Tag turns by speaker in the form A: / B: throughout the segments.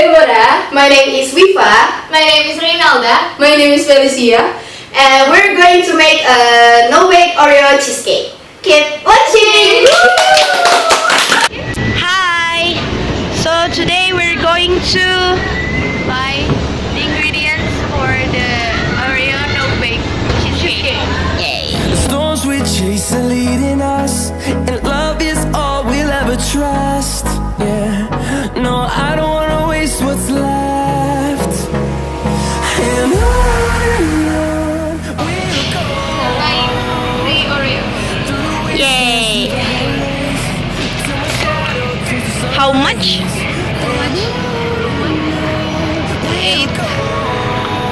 A: Deborah.
B: My name is Wiva.
C: My name is Reynalda.
A: My name is Felicia.
B: And we're going to make a no-bake Oreo cheesecake. Keep watching!
D: Hi! So today we're going to buy the ingredients for the Oreo no-bake cheesecake. Yay!
E: The storms we chase are leading us, and love is all we'll ever trust. Yeah, no, I don't wanna waste what's left. And on we'll go.
C: Buy 3 Oreos.
D: Yay! How much?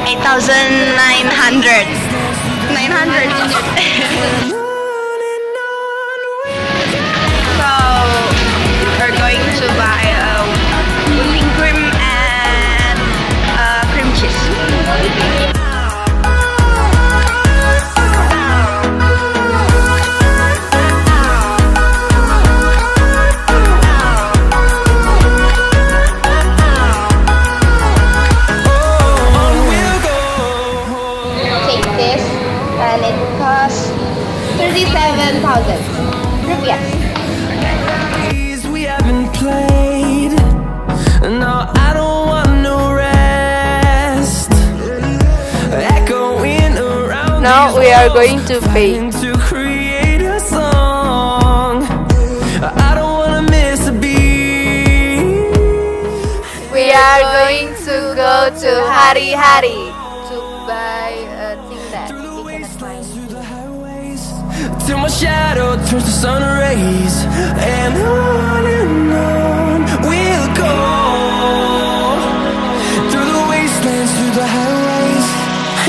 D: 8,900. 900. So we're going to buy whipping cream and cream cheese.
E: On we'll go.
B: Take this, and it costs 37,000 rupiah.
E: We haven't played. No, I don't want no rest. Echoing around.
A: Now we are going to bake.
E: trying to create a song. I don't wanna miss a beat.
A: We are going to go to Hari Hari to buy a thing that we cannot find.
E: Through the highways, till my shadow turns to sun rays, and on we'll go. Through the wastelands, through the highways,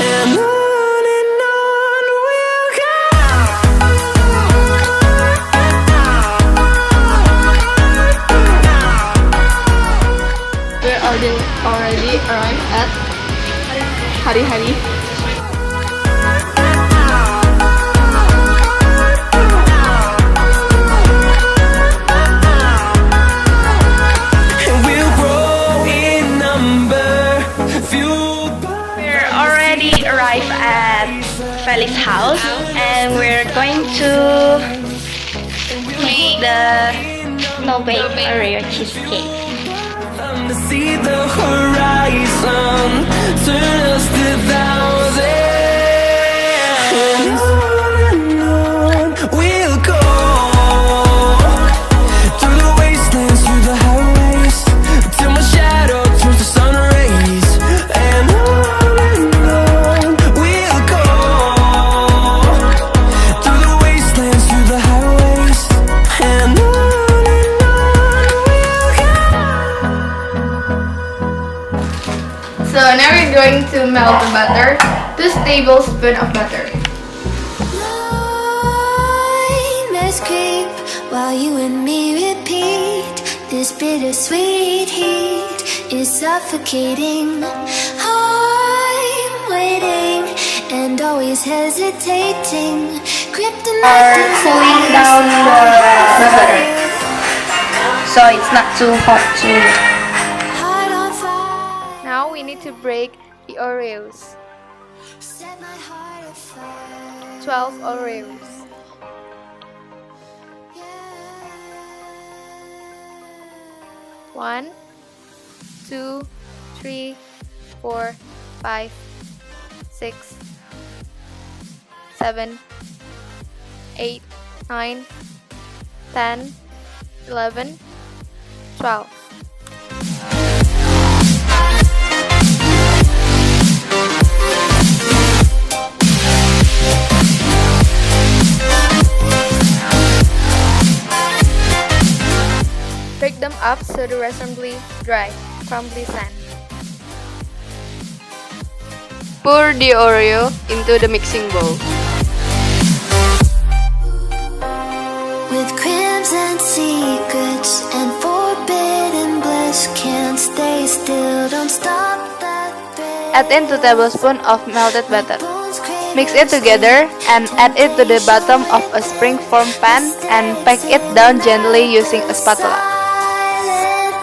E: and on we'll go.
A: We're already arrived at Hari Hari.
E: And we'll grow in number, fueled by.
D: We're already arrived at Felix's house and we're going to make the no-bake Oreo cheesecake.
E: To see the horizon, turn us to thousands. And on we'll go. Through the wastelands, through the highways, till my shadow turns to sun rays. And on we'll go. Through the wastelands, through the highways, and on we'll go.
A: So now we're going to melt the butter. 2 tablespoons of butter.
F: Nightmares creep while you and me repeat. This bittersweet heat is suffocating. I'm waiting and always hesitating. Kryptonite
D: Cooling down the butter so it's not too hot too.
F: heart on fire.
A: Now we need to break the Oreos.
F: Set my heart afire.
A: 12 Oreos. 1, 2, 3, 4, 5, 6, 7, 8, 9, 10, 11, 12. Break them up so the reasonably dry, crumbly sand. Pour the Oreo into the mixing bowl.
F: With crimson secrets and forbidden bliss, can't stay still, don't stop that thread.
A: Add in 2 tablespoons of melted butter.
F: Bones crave
A: Mix it together and add it to the bottom of a spring-form pan and pack it down gently using a spatula.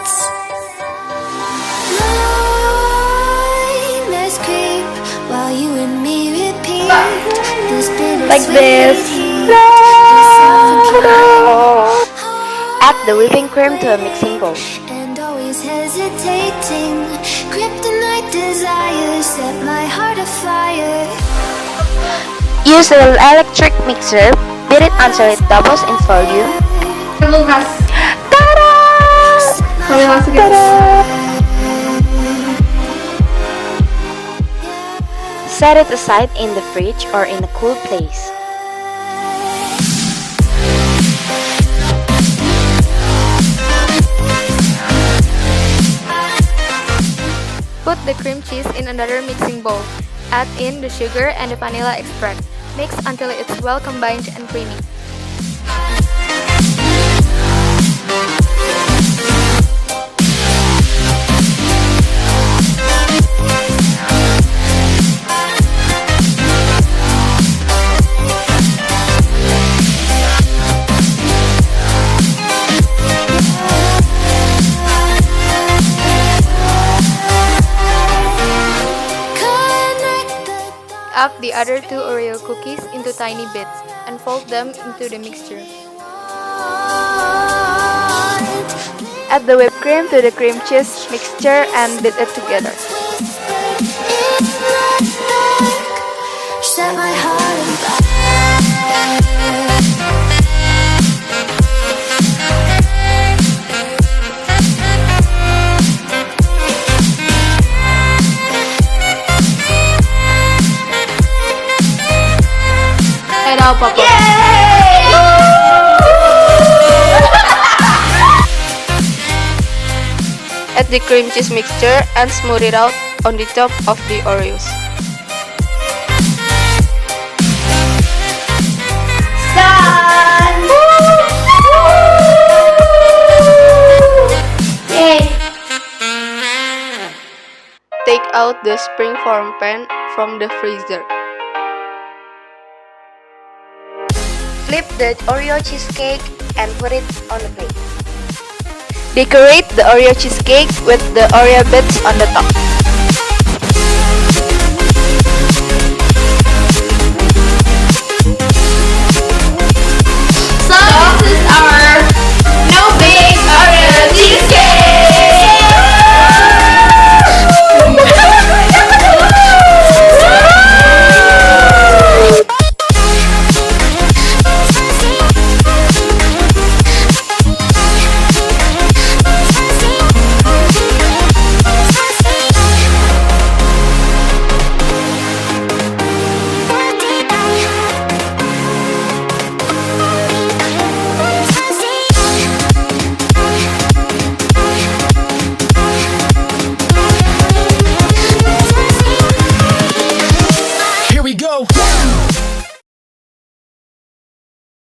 F: silence.
A: Like this.
D: Add the whipping cream to a mixing bowl.
F: And always hesitating, kryptonite desires set my heart afire.
D: Use an electric mixer. Beat it until it doubles in volume.
A: Kulkas. Kami masukin.
D: Set it aside in the fridge or in a cool place.
A: Put the cream cheese in another mixing bowl. Add in the sugar and the vanilla extract. Mix until it's well combined and creamy. Add the other 2 Oreo cookies into tiny bits and fold them into the mixture. Add the whipped cream to the cream cheese mixture and beat it together.
F: Set my heart on fire.
A: Add the cream cheese mixture and smooth it out on the top of the Oreos.
B: Done! Yay!
A: Take out the springform pan from the freezer.
D: Flip the Oreo cheesecake and put it on the plate.
A: Decorate the Oreo cheesecake with the Oreo bits on the top.